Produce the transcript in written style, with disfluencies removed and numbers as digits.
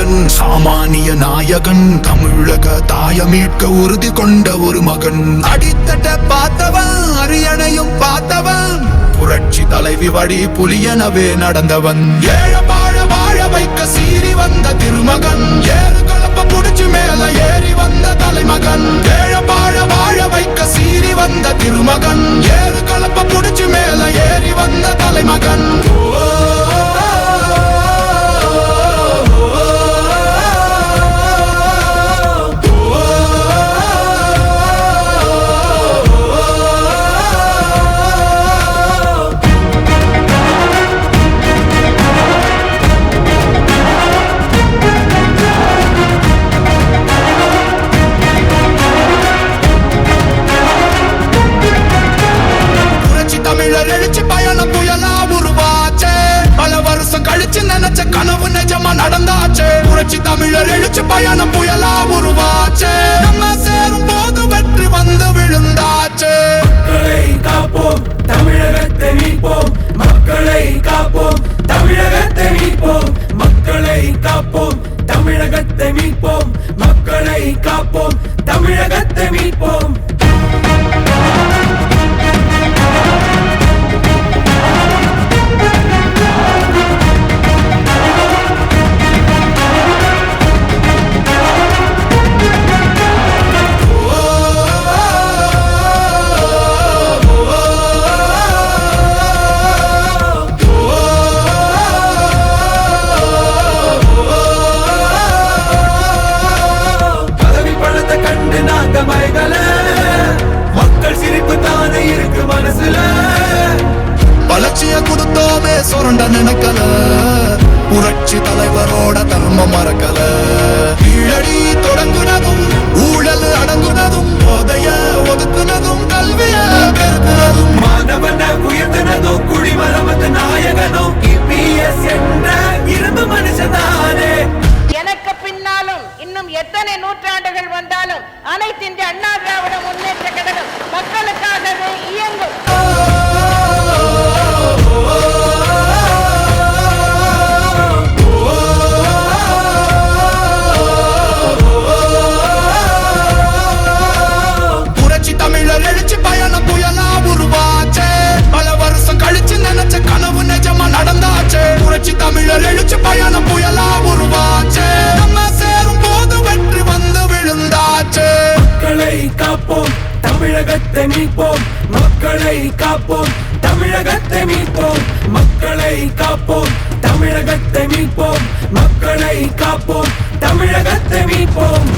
தமிழன் சாமானிய நாயகன், தமிழக தாய மீட்க உறுதி கொண்ட ஒரு மகன். அடித்தட்ட பார்த்தவன், அரியணையும் பார்த்தவன், புரட்சி தலைவி வழி புலியனவே நடந்தவன். ஏழ வாழ வாழ வைக்க சீறி வந்த திருமகன், ஏறு கலப்ப புடிச்சு மேல ஏறி வந்த தலைமகன். ஏழ வாழ வாழ வைக்க சீறி வந்த திருமகன், ஏறு கலப்ப புடிச்சு மேல ஏறி வந்த தலைமகன். தமிழர் எழுச்சி பயணம் புயலா உருவாச்சே, பல வருஷம் கழிச்சு நினைச்ச கனவு நிஜமா நடந்தாச்சே. புரட்சி தமிழர் எழுச்சி பயணம் புயலா உருவாச்சே, நம்ம சேரும் போது வெற்றி வந்து விழுந்தாச்சே. மக்களை காப்போம், தமிழகத்தை மீட்போம், மக்களை காப்போம், தமிழகத்தை மீட்போம், மக்களை காப்போம், தமிழகத்தை மீட்போம், மக்களை காப்போம், தமிழகத்தை மீட்போம். மக்கள் சிரிப்பு தானே இருக்கு மனசுல, வளர்ச்சிய கொடுத்தோமே சுரண்ட நினைக்கல, புரட்சி தலைவரோட தர்மம் மறக்கல. கீழடி தொடங்குனதும் ஊழல் அடங்குனதும், போதைய ஒதுக்குனதும் கல்விய பெருக்குனதும், மாணவனை உயர்த்தினதும் குடிமரமத்து நாயகனும் EPS என்ற இரும்பு மனுஷனானே. எனக்கு பின்னாலும் இன்னும் எத்தனை நூற்றாண்டுகள் வந்தாலும் அனைத்து இந்திய அண்ணா திராவிட முன்னேற்ற கழகம் மக்களுக்காகவே இயங்கும். புரட்சி தமிழர் எழுச்சி பயணம் புயலா உருவாச்சே, பல வருஷம் கழிச்சு நினைச்ச கனவு நிஜமா நடந்தாச்சே. புரட்சி தமிழர் எழுச்சி பயணம் புயலா உருவாச்சே, நம்ம சேரும் போது வெற்றி வந்து விழுந்தாச்சே. மக்களை காப்போம், தமிழகத்தை மீட்போம், மக்களை காப்போம், தமிழகத்தை மீட்போம், மக்களை காப்போம், தமிழகத்தை மீட்போம், மக்களை காப்போம், தமிழகத்தை மீட்போம்.